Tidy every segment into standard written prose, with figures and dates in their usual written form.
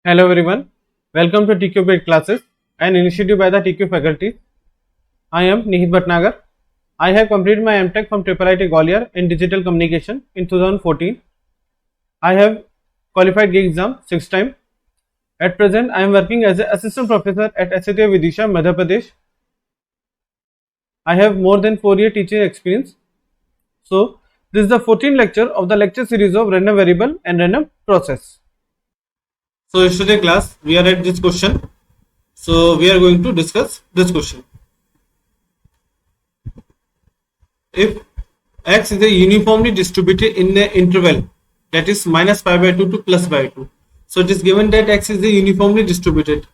Hello everyone, welcome to TQ Paid Classes, an initiative by the TQ faculty. I am Nihit Bhatnagar. I have completed my MTech from IIIT Gwalior in Digital Communication in 2014. I have qualified GE exam 6 times. At present, I am working as an assistant professor at SATI Vidisha, Madhya Pradesh. I have more than 4 year teaching experience. So, this is the 14th lecture of the lecture series of random variable and random process. So, yesterday class, we are at this question. So, we are going to discuss this question. If x is a uniformly distributed in the interval that is minus pi by 2 to plus pi by 2. So, it is given that x is a uniformly distributed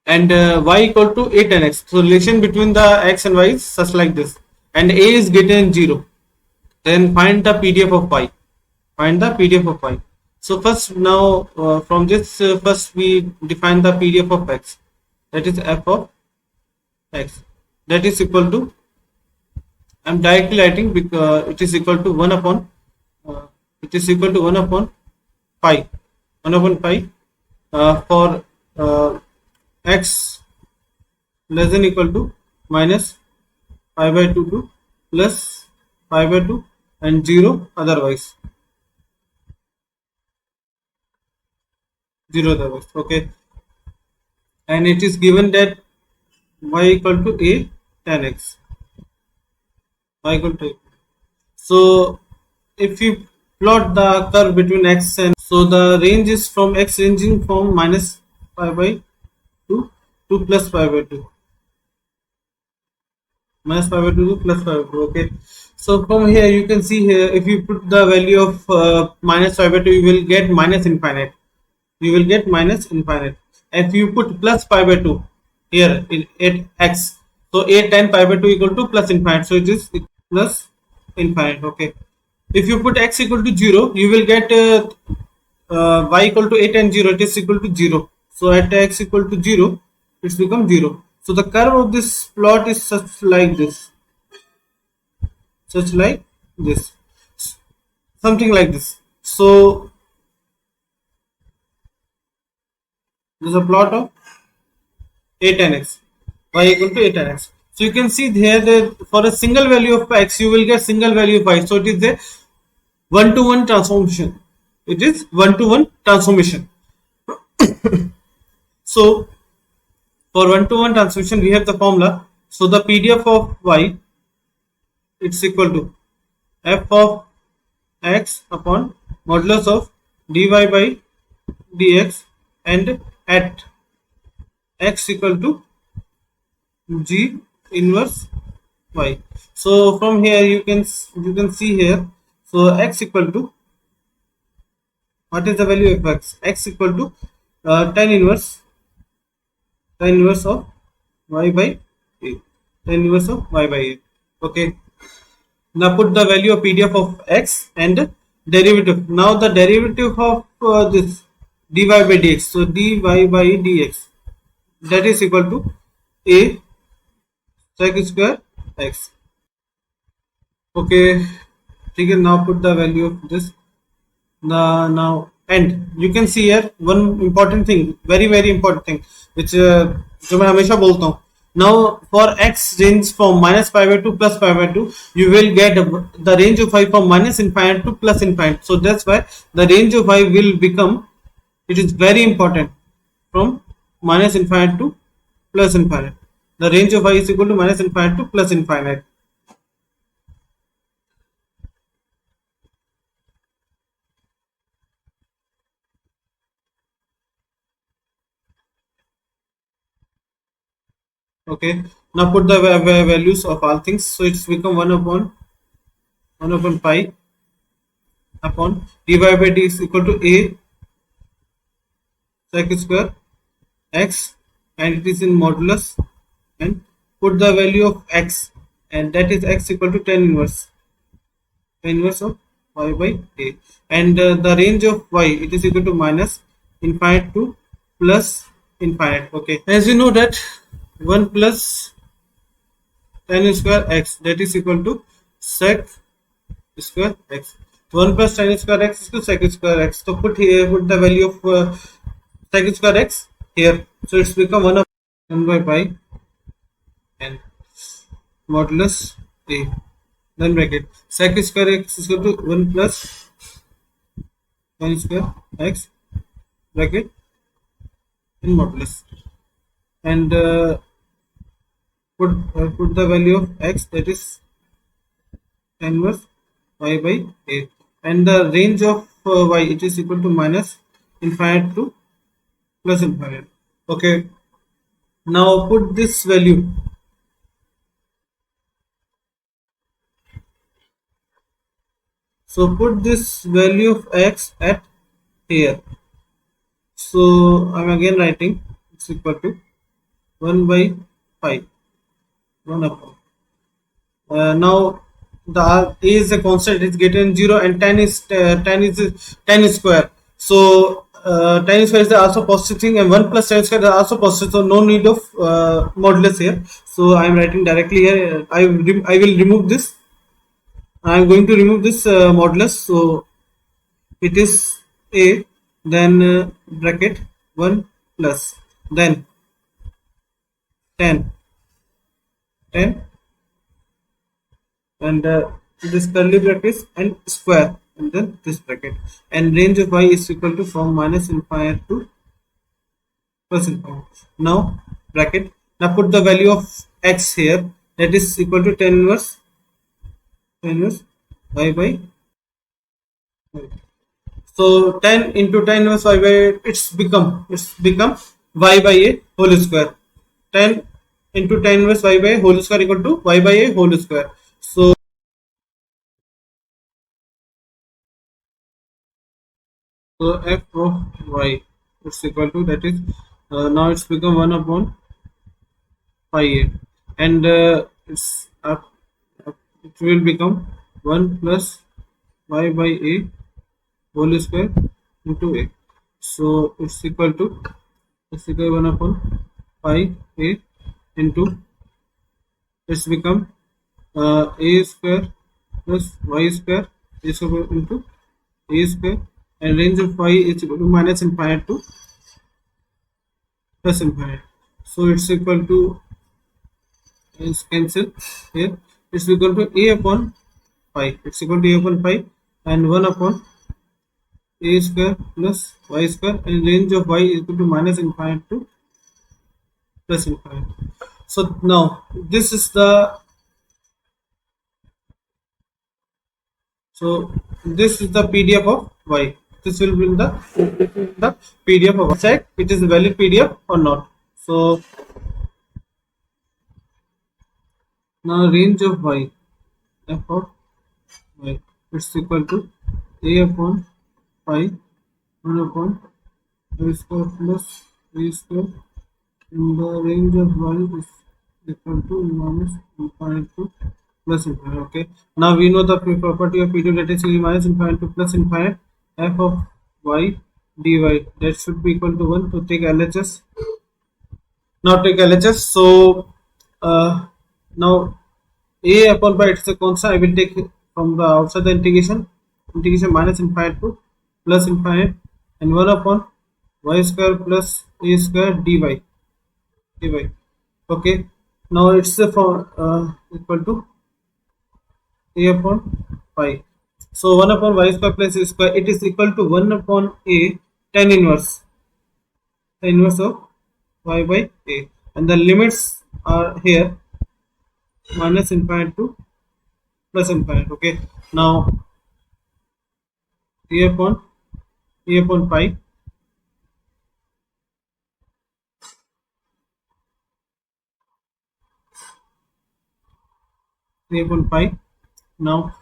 and y equal to 8 and x. So, relation between the x and y is such like this, and a is greater than 0. Then find the PDF of y. Find the PDF of y. So first now from this first we define the PDF of x, that is f of x, that is equal to, I am directly writing because it is equal to 1 upon pi for x less than equal to minus pi by 2 to plus pi by 2 and 0 otherwise. Okay, and it is given that y equal to a tan x, y equal to a. So if you plot the curve between x and, so the range is from x ranging from minus pi by 2 to plus pi by 2, minus pi by 2 to plus pi by 2. Okay, so from here you can see here, if you put the value of minus pi by 2, you will get minus infinite. If you put plus pi by 2 here at x, so a tan pi by 2 equal to plus infinite, so it is plus infinite. Okay, if you put x equal to 0, you will get y equal to a tan 0, it is equal to 0. So at x equal to 0, it's become 0. So the curve of this plot is such like this, something like this. So this is a plot of a tan x, y equal to a tan x. So you can see here that for a single value of x, you will get single value of y. So it is a one-to-one transformation. So for one-to-one transformation, we have the formula. So the PDF of y, it's equal to f of x upon modulus of dy by dx, and at x equal to g inverse y. So from here you can see here, so x equal to, what is the value of x equal to tan inverse of y by a. Okay, now put the value of PDF of x and derivative. Now the derivative of this dy by dx, so dy by dx, that is equal to a sec square x. Okay, now put the value of this. Now and you can see here one important thing, very important thing, which जो मैं हमेशा बोलता हूँ. Now for x range from minus pi by 2 plus pi by 2, you will get the range of y from minus infinite to plus infinite. So that's why the range of y will become, it is very important, from minus infinite to plus infinite. The range of y is equal to minus infinite to plus infinite. Okay, now put the values of all things. So it's become 1 upon pi upon dy by d is equal to a sec square x, and it is in modulus, and put the value of x, and that is x equal to tan inverse of y by a, and the range of y, it is equal to minus infinite to plus infinite. Okay, as you know that 1 plus tan square x, that is equal to sec square x. 1 plus tan square x is to sec square x. So put the value of sec square x here, so it's become 1 by pi and modulus a, then bracket sec square x is equal to 1 plus sin square x bracket in modulus, and put the value of x, that is tan inverse y by a, and the range of y, it is equal to minus infinite to plus infinite. Okay, now put this value. So put this value of x at here. So I'm again writing it's equal to 1 by pi 1 upon. Now the a is a constant, it's getting 0, and tan is tan square. So tan square is also positive thing, and 1 plus tan square is also positive, so no need of modulus here. So I am writing directly here. I will remove this. I am going to remove this modulus. So it is a, then bracket 1 plus, then 10 and this curly bracket and square, and then this bracket, and range of y is equal to from minus infinite to plus infinite. Now bracket, now put the value of x here, that is equal to tan inverse y by. So 10 into tan inverse y by, it's become y by a whole square. 10 into tan inverse y by a whole square equal to y by a whole square. So f of y is equal to, that is now it's become 1 upon pi a, and it will become 1 plus y by a whole square into a. So it's equal to 1 upon pi a into, it's become a square plus y square is equal into a square, and range of y is equal to minus infinite to plus infinite. So it's equal to, is cancel here, it's equal to a upon pi, it's equal to a upon pi and 1 upon a square plus y square, and range of y is equal to minus infinite to plus infinite. So now this is the, so this is the PDF of y. This will bring the PDF of y. Check it is a valid PDF or not. So now range of y, f of y, it's equal to a upon pi 1 upon a square plus a square, and the range of y is equal to minus infinite to plus infinite. Okay, now we know the property of PDF, that is minus infinite to plus infinite. F of y dy, that should be equal to 1 to take LHS, not take LHS. So now a upon pi, it's a constant, I will take from the outside the integration minus infinite to plus infinite, and 1 upon y square plus a square dy. Okay, now it's the equal to a upon pi. So 1 upon y square plus a square, it is equal to 1 upon a tan inverse of y by a, and the limits are here minus infinite to plus infinite. Okay, now a upon pi now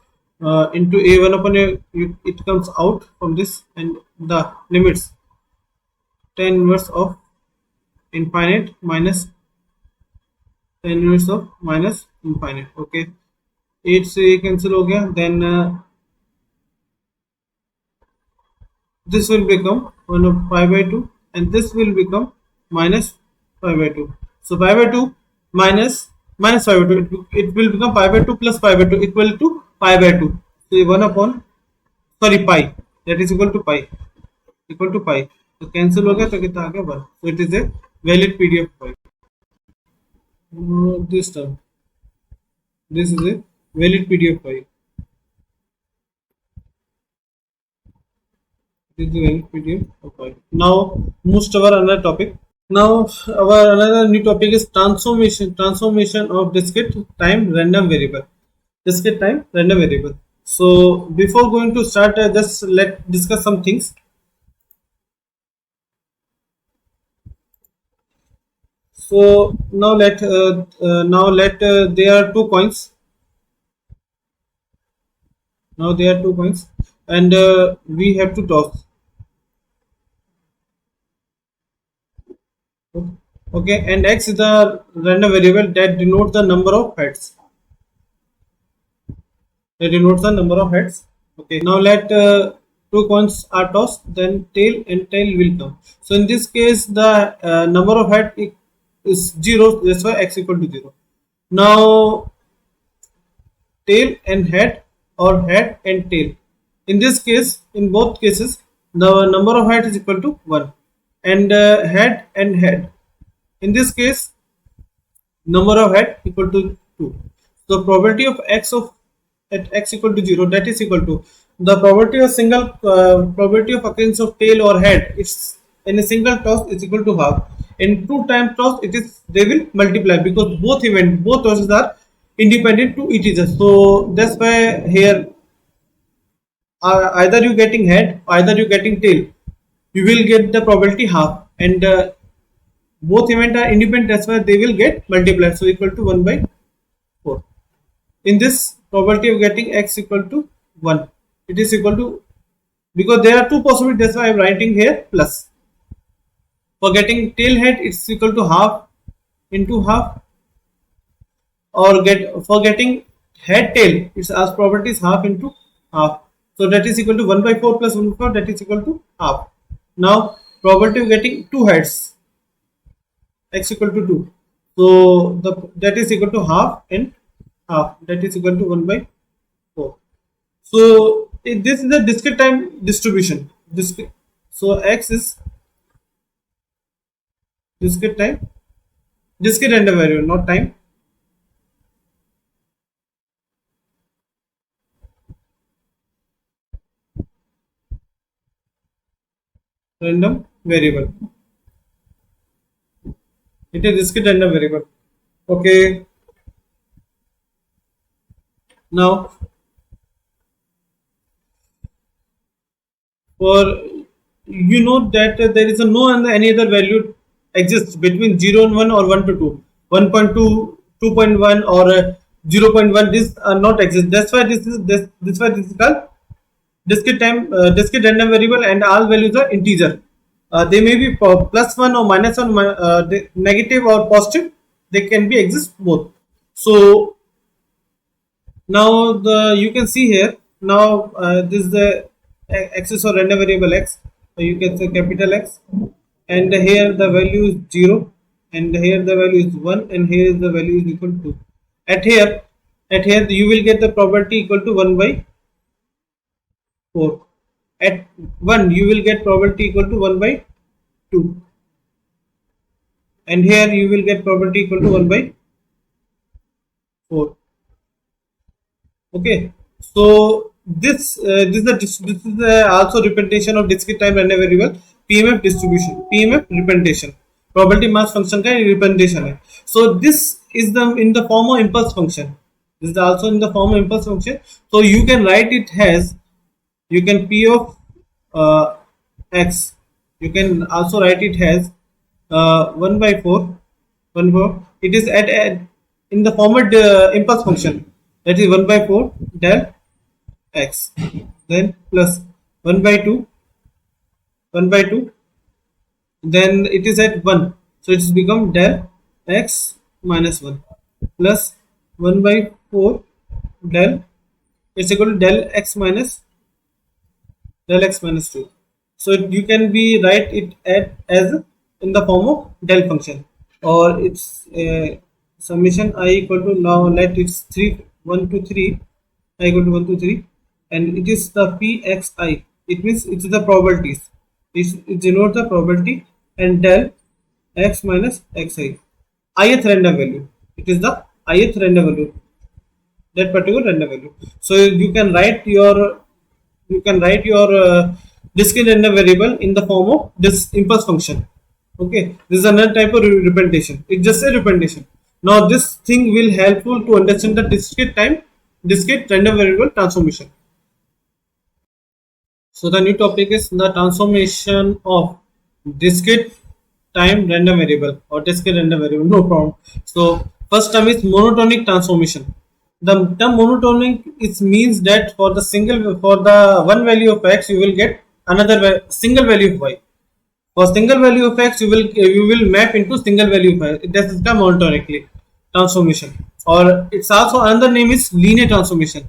into a 1 upon a, it comes out from this, and the limits tan inverse of infinite minus tan inverse of minus infinite. Okay, 8 से ये cancel हो गया, then this will become 1 of pi by 2, and this will become minus pi by 2. So pi by 2 minus pi by 2, it will become pi by 2 plus pi by 2 equal to pi by 2. So 1 upon, sorry, pi, that is equal to pi. तो cancel हो गया तो कितना आ गया 1. So it is a valid PDF file. This term, this is a valid PDF file. This is a valid PDF file. Now moves to our another topic. Now our another new topic is transformation of discrete time random variable. Discrete time random variable. So before going to start, just let discuss some things. So now let there are two coins. Now there are two coins, and we have to toss. Okay, and x is the random variable that denotes the number of heads. That denotes the number of heads. Okay, now let two coins are tossed, then tail and tail will come. So in this case, the number of head is 0. That's why x equal to 0. Now tail and head or head and tail. In this case, in both cases, the number of head is equal to 1, and head and head. In this case, number of head equal to 2. So probability of x of at x equal to 0, that is equal to the probability of probability of occurrence of tail or head. It's in a single toss is equal to half. In two time toss, it is they will multiply because both tosses are independent to each other. So that's why here either you getting head, either you getting tail, you will get the probability half, and both event are independent. That's why they will get multiplied. So equal to 1 by 4. In this probability of getting x equal to 1, it is equal to, because there are two possibilities, that's why I am writing here plus. For getting tail head, it's equal to half into half, or for getting head tail, its as probability is half into half. So that is equal to 1 by 4 plus 1 by 4, that is equal to half. Now probability of getting two heads, x equal to 2. So that is equal to half and half, that is equal to 1 by 4. So this is the discrete time distribution. So x is discrete time, discrete random variable, not time. Random variable. It is discrete random variable. Okay. Now for that there is a no and any other value exists between 0 and 1 or 1 to 2, 1.2, 2.1 or 0.1. This not exist. That's why this why this is called discrete random variable, and all values are integer. They may be plus 1 or minus 1, negative or positive. They can be exist both. So now you can see here. Now this is the axis or random variable x. So you can say capital X, and here the value is 0, and here the value is 1, and here is the value is equal to 2. At here you will get the probability equal to 1 by 4. At 1 you will get probability equal to 1 by 2, and here you will get probability equal to 1 by 4. Okay, so this is also representation of discrete time random variable PMF distribution, PMF representation, probability mass function का representation है. So this is the in the form of impulse function. This is also in the form of impulse function. So you can write it as, you can P of x, you can also write it as 1 by 4, 1 by 4. It is at in the form of impulse function, that is 1 by 4 del x, then plus 1 by 2, 1 by 2, then it is at 1, so it has become del x minus 1 plus 1 by 4 del, it's equal to del x minus 2. So you can be write it as in the form of del function, or its summation I equal to, now let it's 3 1 to 3, I equal to 1 to 3, and it is the pxi. It means it is the probabilities. it denotes the probability, and del x minus xi, ith random value. It is the ith random value, that particular random value. So you can write your discrete random variable in the form of this impulse function. Okay, this is another type of representation. It's just a representation. Now this thing will helpful to understand the discrete random variable transformation. So the new topic is the transformation of discrete time random variable or discrete random variable. No problem. So first term is monotonic transformation. The term monotonic it means that for the one value of x you will get another single value of y. For single value of x you will map into single value of y. This is the monotonically transformation, or it's also another name is linear transformation.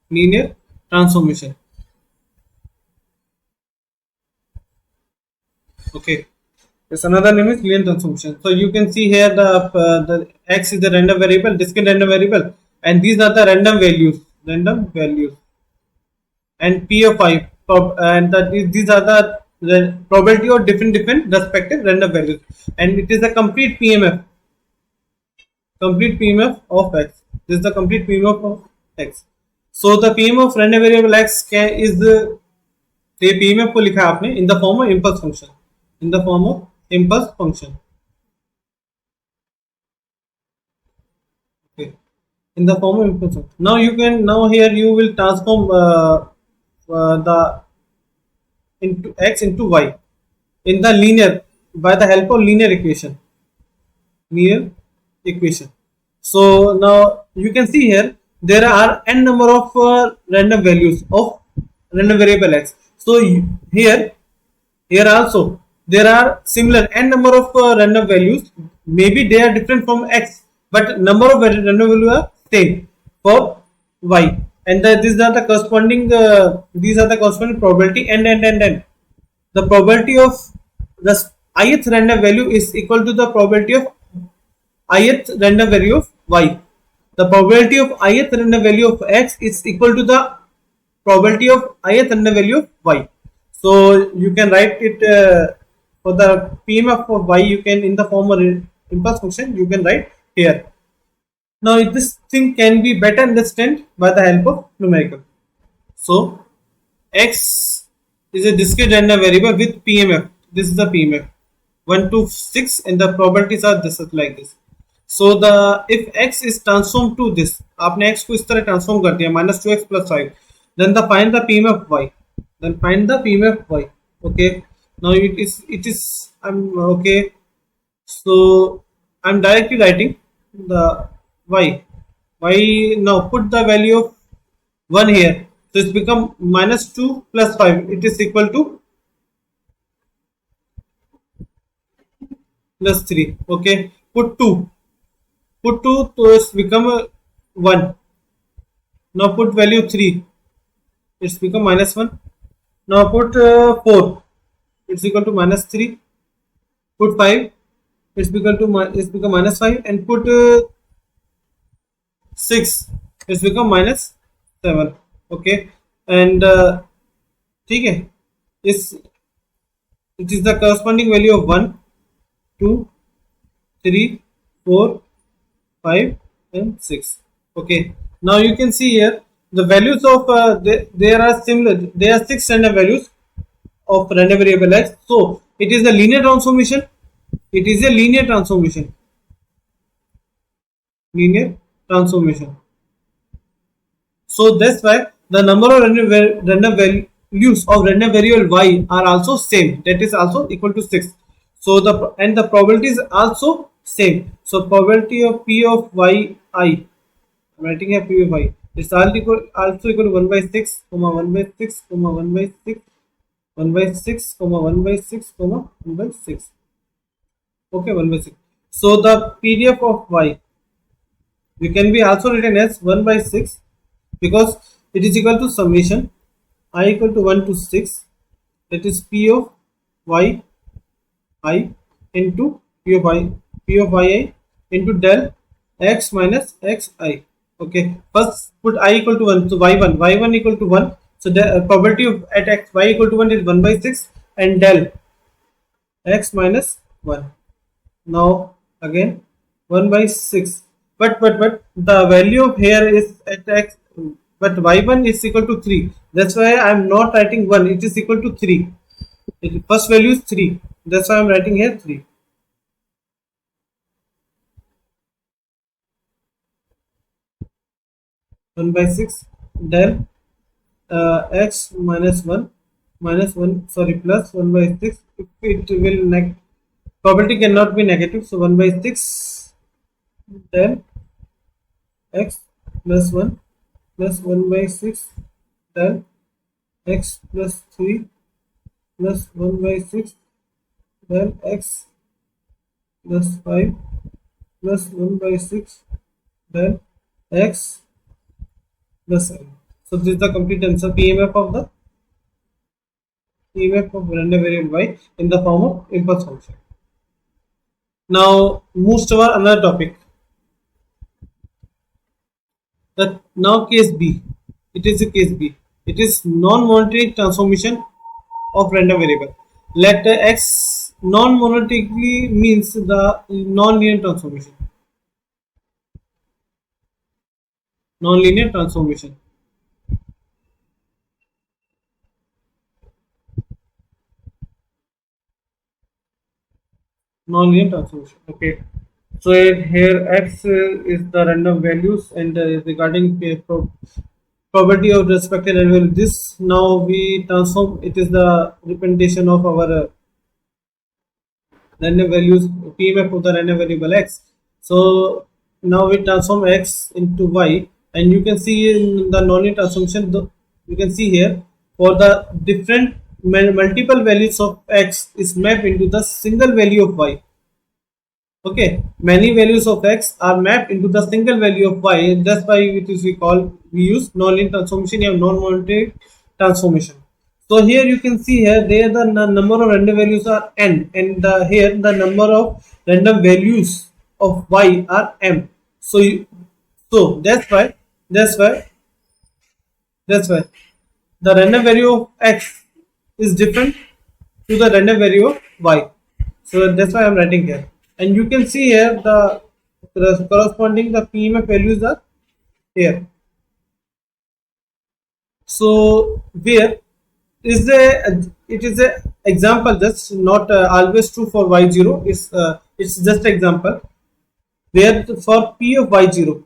Linear transformation. Okay, there's another name is linear transformation. So you can see here the x is the random variable, discrete random variable, and these are the random values, and p of I, and these are the probability of different respective random values, and it is a complete PMF of x. This is the complete PMF of x. So the PMF of random variable x is the PMF को लिखा है आपने in the form of impulse function. In the form of impulse function. Okay. In the form of impulse function. Now here you will transform the into x into y in the linear by the help of linear equation. So now you can see here there are n number of random values of random variable x. So here also there are similar n number of random values. Maybe they are different from x, but number of random values are same for y, and these are the corresponding probability and. The probability of the ith random value is equal to the probability of ith random value of y. The probability of ith random value of x is equal to the probability of ith random value of y. So you can write it for the PMF of y. You can in the form of impulse function. You can write here. Now this thing can be better understood by the help of numerical. So x is a discrete random variable with PMF. This is the PMF 1 to 6, and the probabilities are this like this. So the if x is transformed to this, आपने x को इस तरह transform कर दिया -2x plus 5, then find the PMF y. Then find the PMF y. Okay. Now it is okay. So I'm directly writing the y. Now put the value of 1 here. So it's become -2 plus 5. It is equal to plus 3. Okay. Put 2. So it's become 1. Now put value 3. It's become -1. Now put 4. It's equal to -3. Put 5. It's become -5, and put 6. It's become -7. Okay, and ठीक है, it is the corresponding value of 1, 2, 3, 4, 5, and 6. Okay, now you can see here the values of there are similar. There are 6 random values of random variable x. So it is a linear transformation. Linear transformation. So that's why the number of random values of random variable y are also same. That is also equal to 6. So the probability is also same. So probability of p of y I. I'm writing here p of y. It's also equal to 1 by 6, 1 by 6, 1 by 6, 1 by 6, 1 by 6, 1 by 6. Okay, 1 by 6. So the PDF of y, we can be also written as 1 by 6, because it is equal to summation I equal to 1 to 6, that is p of y I into p of yi into del x minus xi. Okay, first put I equal to 1, so y1 equal to 1. So the probability of at x y equal to 1 is 1 by 6 and del x minus 1. Now again 1 by 6. But the value of here is at x, but y1 is equal to 3. That's why I am not writing 1. It is equal to 3. First value is 3. That's why I am writing here 3. One by 6 del x minus 1 minus 1, sorry, plus 1 by 6. If it will probability cannot be negative, so 1 by 6 del x plus 1 plus 1 by 6 del x plus 3 plus 1 by 6 del x plus 5 plus 1 by 6 del x plus 7. So this is the complete answer. PMF of random variable y in the form of impulse function. Now moves to our another topic. That now case B. It is a case B. It is non-monetary transformation of random variable. Let x non-monetarily means the non-linear transformation. Non-linear transformation. Non-linear transformation. Okay. So here x is the random values, and regarding probability of respected random value, this now we transform. It is the representation of our random values, PMF of the random variable x. So now we transform x into y, and you can see in the nonlinear transformation, you can see here for the different multiple values of x is mapped into the single value of y. Okay, many values of x are mapped into the single value of y. That's why it is we use nonlinear transformation or non-monetary transformation. So here you can see here there the number of random values are n, and here the number of random values of y are m. So that's why the random value of x is different to the random value of y. So that's why I'm writing here, and you can see here the corresponding the PMF values are here. So where is the it is a example, that's not always true for y0. It's just example where for p of y0,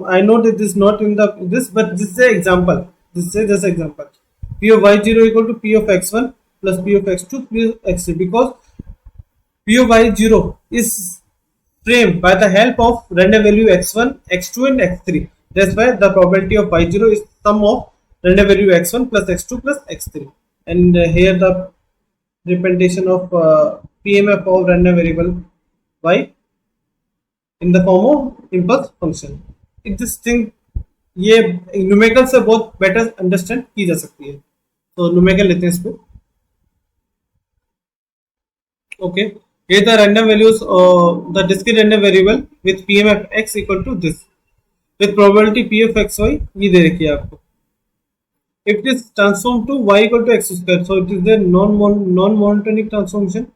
I know that this is not in the this, but this is an example. This is just example. P of y0 equal to p of x1 plus p of x2 plus x3, because p of y0 is framed by the help of random value x1, x2 and x3. That's why the probability of y0 is sum of random value x1 plus x2 plus x3. And here the representation of PMF of random variable y in the form of impulse function. This thing ये numerical से बहुत better understand की जा सकती है, तो numerical लेते हैं इसको. Okay, here the random values, the discrete random variable with PMF x equal to this with probability p of xy ये दे रखी है आपको. If it is transformed to y equal to x square, so it is the non-monotonic transformation.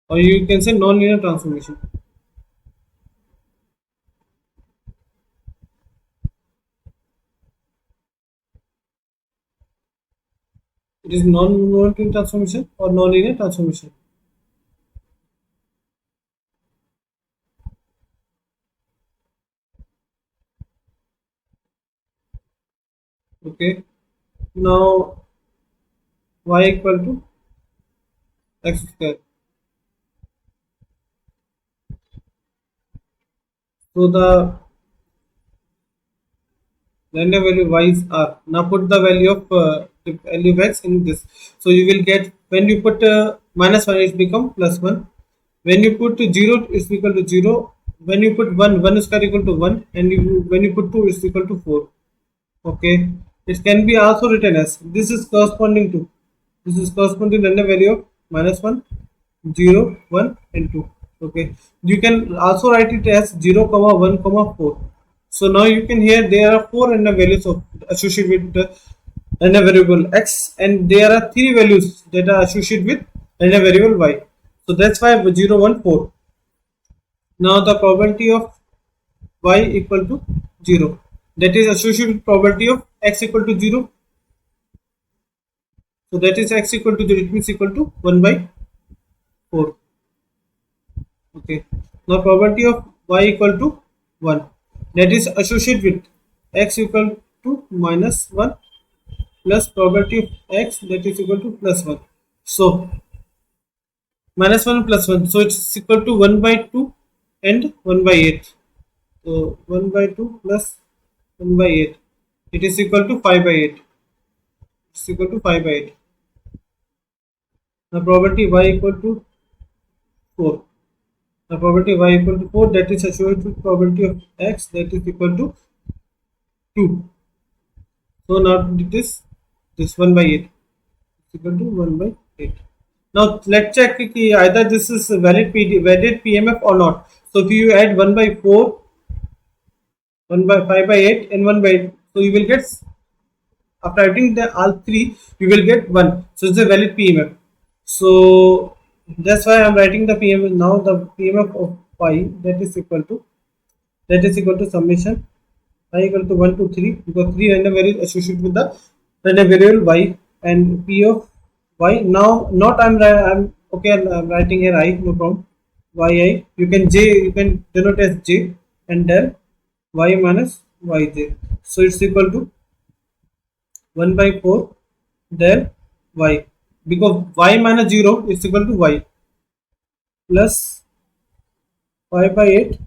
Or you can say non-linear transformation. It is non-monotonic transformation or non-linear transformation. Okay, now y equal to x square. So the random value y are. Now put the value of x in this. So you will get, when you put minus 1, it become plus 1. When you put 0, it's equal to 0. When you put 1 square equal to 1, and when you put 2, it's equal to 4. Okay, it can be also written as this is corresponding to random value of minus 1 0, 1 and 2. Okay, you can also write it as 0, comma 1, comma 4. So now you can hear there are 4 random values of associated with the random variable x, and there are 3 values that are associated with random variable y. So that's why 0, 1, 4. Now the probability of y equal to 0, that is associated with probability of x equal to 0. So that is x equal to 0, it means equal to 1 by 4. Okay. Now probability of y equal to 1, that is associated with x equal to minus 1 plus probability of x that is equal to plus 1. So minus 1 plus 1, so it's equal to 1 by 2 and 1 by 8. So 1 by 2 plus 1 by 8, it is equal to 5 by 8. It's equal to 5 by 8. Now probability y equal to 4. The probability y equal to 4, that is associated with probability of x that is equal to 2. So now it is this 1 by 8 is equal to 1 by 8. Now let's check either this is valid PMF or not. So if you add 1 by 4, 1 by 5 by 8 and 1 by 8, so you will get, after adding the all three, you will get 1. So it's a valid PMF. So that's why I'm writing the PMF now. The PMF of pi that is equal to summation I equal to 1 to 3, because 3 random variables associated with the random variable y, and p of y. Now not I'm okay, I'm writing here I, no problem. Yi, you can j, you can denote as j, and del y minus yj. So it's equal to 1 by 4 del y, because y minus 0 is equal to y, plus 5 by 8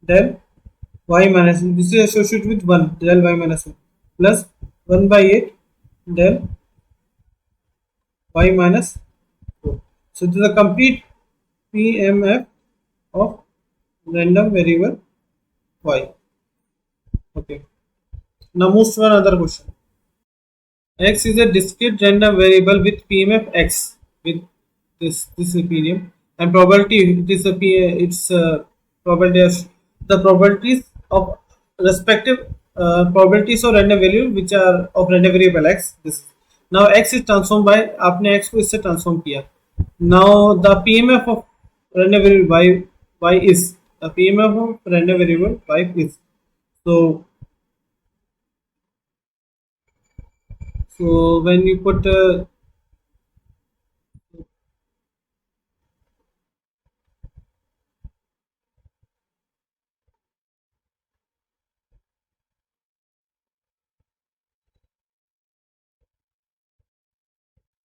del y minus, this is associated with 1 del y minus 1, plus 1 by 8 del y minus 4. So this is a complete PMF of random variable y. Okay. Now move to another question. X is a discrete random variable with PMF x with this medium, and probability, it is a it's probability of the probabilities of respective probabilities of random value which are of random variable x. This now x is transformed by, आपने x को इससे transform किया. Now the PMF of random variable y is, the PMF of random variable y is, so when you put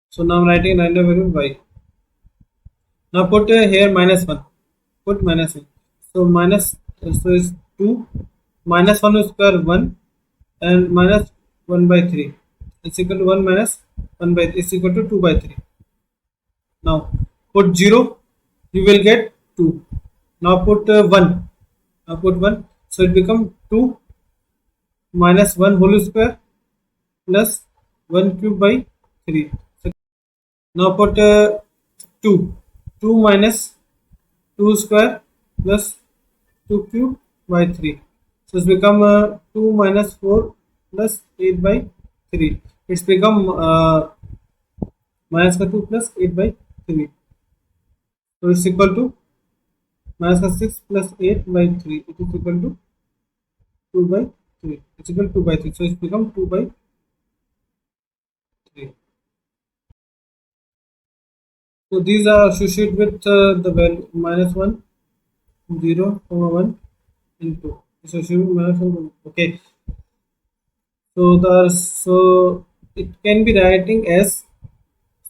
so now I'm writing random variable y. Now put here minus 1. Put minus 1. So minus, so is 2. Minus 1 square 1, and minus 1 by 3. It's equal to 1 minus 1 by 3 is equal to 2 by 3. Now put 0. You will get 2. Now put 1. Now put 1. So it becomes 2 minus 1 whole square plus 1 cube by 3. So now put 2. 2 minus 2 square plus 2 cube by 3. So it's become 2 minus 4 plus 8 by 3. It's become minus 2 plus 8 by 3. So it's equal to minus 6 plus 8 by 3. It is equal to 2 by 3. It's equal to 2 by 3. So it's become 2 by 3. So these are associated with the value minus 1, 0, 1, and 2. Associated with minus 1. Okay. So it can be writing as,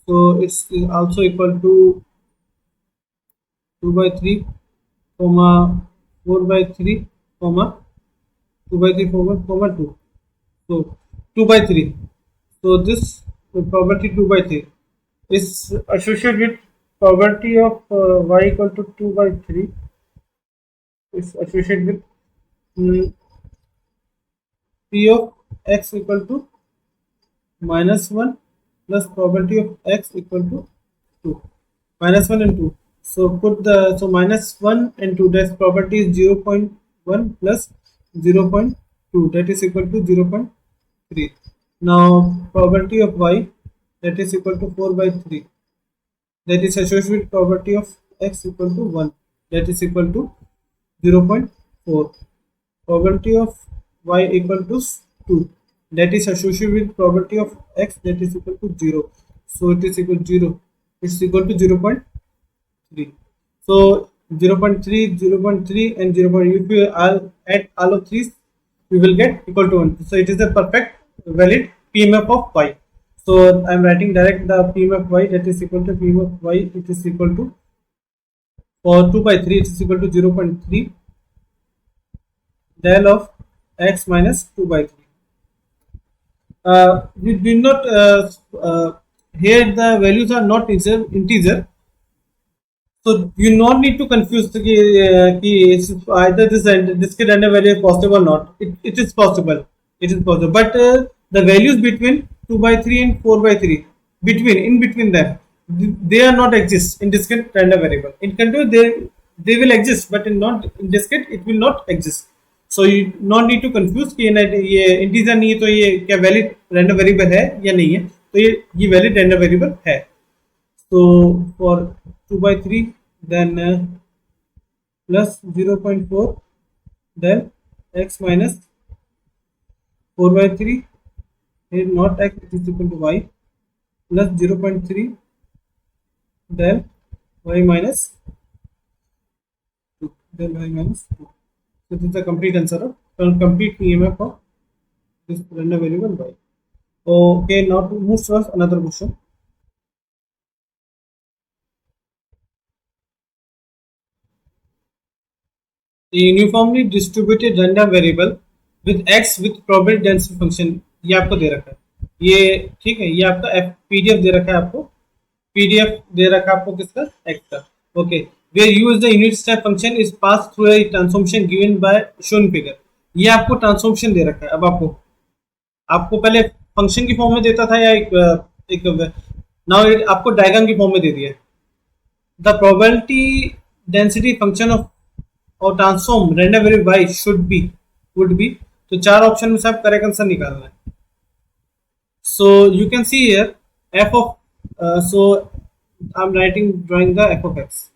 so it's also equal to 2 by 3, comma 4 by 3, comma 2 by 3, comma 2. So 2 by 3. So this probability 2 by 3 is associated with probability of y equal to 2 by 3 is associated with p of x equal to minus 1 plus probability of x equal to 2. -1 and 2. So put the -1 and 2, that property is 0.1 plus 0.2, that is equal to 0.3. Now property of y, that is equal to 4 by 3, that is associated with property of x equal to 1, that is equal to 0.4. Probability of y equal to 2, that is associated with probability of x, that is equal to 0. So it is equal to 0. It's equal to 0.3. So 0.3, 0.3 and 0. If you add all of these, we will get equal to 1. So it is a perfect valid PMF of y. So I am writing direct the PMF y, that is equal to PMF y, it is equal to, for 2 by 3 it is equal to 0.3 del of x minus 2 by 3. We did not here the values are not integer, so you not need to confuse either this random value is possible or not. It is possible. It is possible, but the values between 2 by 3 and 4 by 3, in between them, they are not exist in discrete random variable. In continuous they will exist, but in discrete it will not exist. So you not need to confuse कि ये integer नहीं है तो ये क्या valid random variable है या नहीं है, तो ये वैलिड रैंडम वेरिएबल है. So for 2 by 3, then plus 0.4 then x minus 4 by 3, here not x, it is equal to y, plus 0.3 then y minus 2, then y minus 2. So this is the complete answer of complete PMF of this random variable y. Okay, now to move towards another question. The uniformly distributed random variable with x with probability density function, ये आपको दे रखा है, ये ठीक है, ये आपका PDF दे रखा है आपको, पीडीएफ दे रखा है आपको किसका, x का. Okay, where u is the unit step function is passed through a transformation given by shown figure. ये आपको ट्रांसफॉर्मेशन दे रखा है. अब आपको पहले फंक्शन की फॉर्म में देता था या एक नाउ आपको डायग्राम की फॉर्म में दे दिया. The probability density function of और transform random variable y would be, तो चार ऑप्शन में से आप करेक्ट आंसर निकालना है. So you can see here f of so I'm drawing the f of x.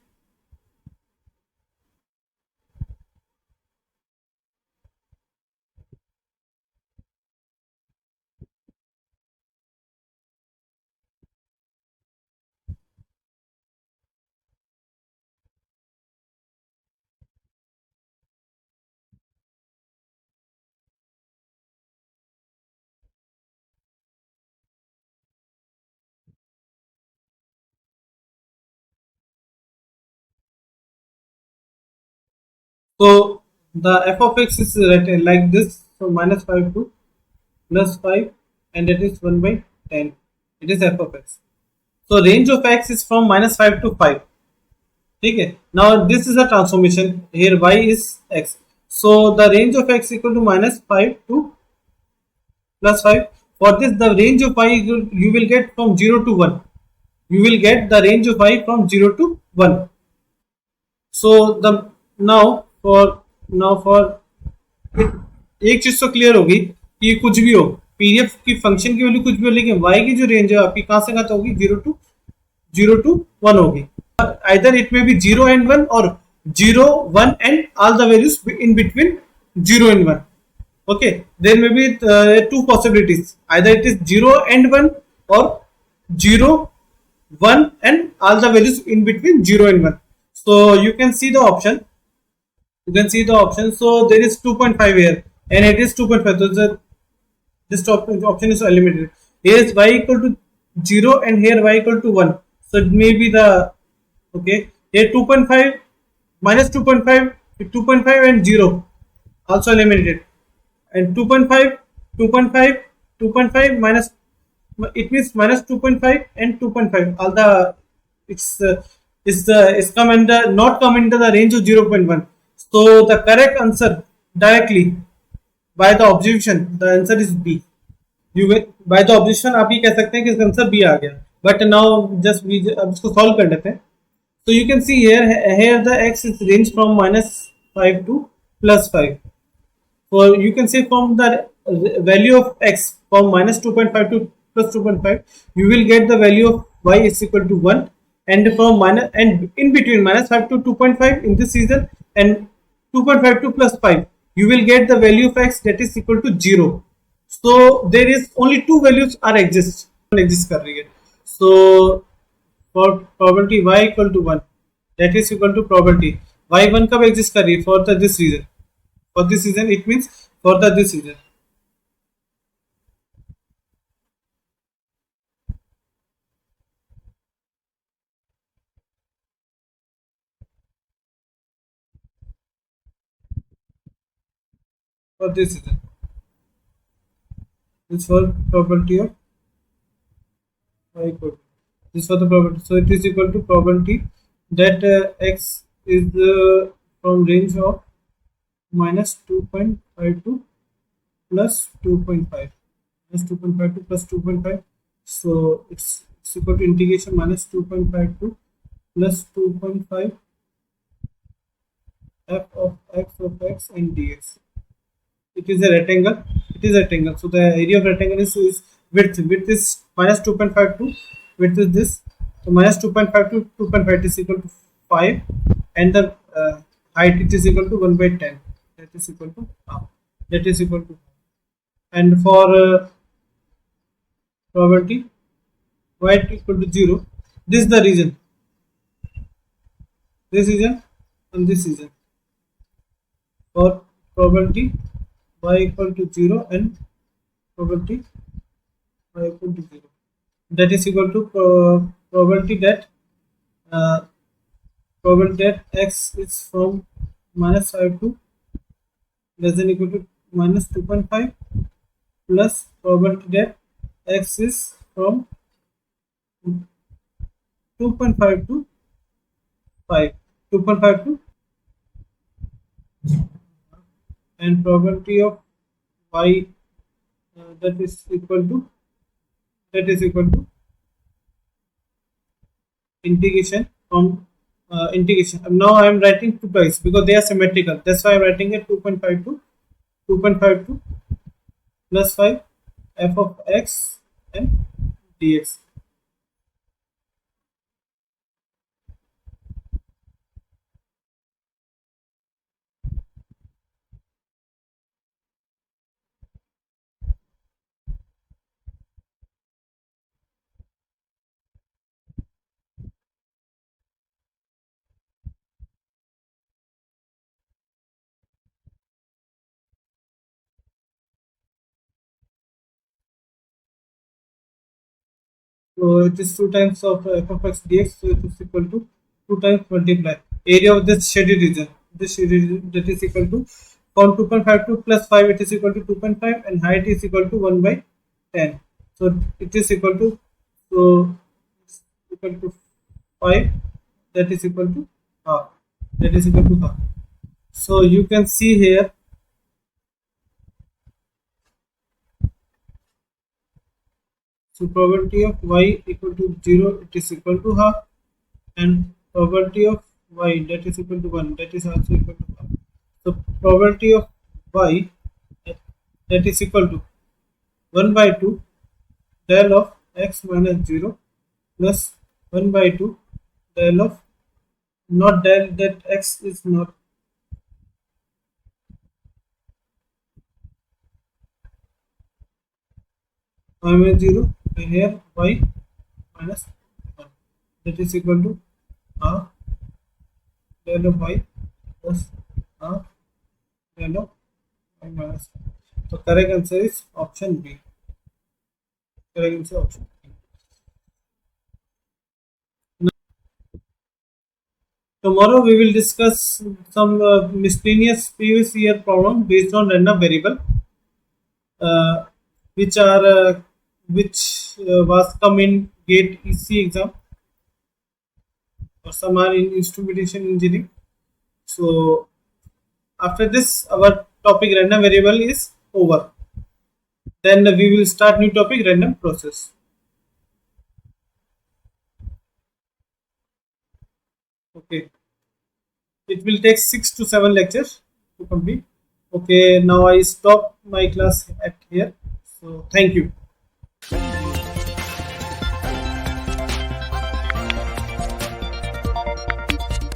So the f of x is written like this. So -5 to +5, and that is 1 by 10. It is f of x. So range of x is from -5 to 5. Okay. Now this is a transformation. Here y is x. So the range of x equal to -5 to +5. For this, the range of y you will get from 0 to 1. You will get the range of y from 0 to 1. So the now for एक चीज तो clear होगी कि कुछ भी हो, PDF की function की वैल्यू कुछ भी हो, लेकिन y की जो रेंज है आपकी कहां से कहां तक होगी, 0 to 1 होगी. Either it may be 0 and 1 or 0, 1 and all the values in between 0 and 1. Okay, there may be two possibilities. Either it is 0 and 1 or 0, 1 and all the values in between 0 and 1. So you can see the option. So there is 2.5 here and it is 2.5. So this option is eliminated. Here is y equal to 0 and here y equal to 1. So it may be the, okay, here 2.5 minus 2.5 and 0 also eliminated, and 2.5 minus, it means minus 2.5 and 2.5, all the it's come under, not come into the range of 0.1. So the correct answer directly by the observation, the answer is B. You will by the observation आप ये कह सकते हैं कि इसका answer B आ गया. But now just अब इसको सॉल्व कर लेते हैं. So you can see here the x is range from -5 to +5. For you can say from the value of x from -2.5 to +2.5, you will get the value of y is equal to 1, and from minus and in between -5 to 2.5 in this season and 2.5 to +5, you will get the value of x that is equal to 0. So there is only two values are exist कर रही है. So for probability y equal to 1, that is equal to probability y1 कब exist कर रही है? For the this reason. For this reason, it means for the this reason. For this reason. This for probability of y equal to. This for the probability. So it is equal to probability that x is from range of -2.5 to +2.5. -2.5 to +2.5. So it's equal to integration -2.5 to +2.5 f of x and dx. It is a rectangle. It is a rectangle. So the area of rectangle is width. Width is -2.5 to width is this. So -2.5 to 2.5 is equal to 5, and the height it is equal to 1/10. That is equal to half. That is equal to. And for probability y equal to 0, this is the region. This region and this region. For probability y equal to 0 and probability y equal to 0, that is equal to probability that uh, x is from -5 to less than equal to -2.5, plus probability that x is from 2.5 to 5, 2.5 to, and probability of y that is equal to integration from integration. Now I am writing two twice because they are symmetrical. That's why I am writing it 2.5 to +5 f of x and dx. So it is 2 times of f of x dx. So it is equal to 2 times multiply area of this shaded region. This shaded region, that is equal to from 2.5 to +5. It is equal to 2.5, and height is equal to 1/10. So it is equal to, so it's equal to 5. That is equal to half. That is equal to half. So you can see here. So probability of y equal to 0, it is equal to half, and probability of y that is equal to 1, that is also equal to half. So probability of y that is equal to 1/2 del of x minus 0 plus 1/2 del of, not del, that x is not, y minus 0, and here y minus 1, that is equal to half del of y plus half del of y minus 1. So correct answer is option B. Correct answer option B. Tomorrow we will discuss some miscellaneous previous year problem based on random variable, uh, which are was come in GATE EC exam, or some are in instrumentation engineering. So after this, our topic random variable is over. Then we will start new topic random process. Okay, it will take 6 to 7 lectures to complete. Okay, now I stop my class at here. So thank you.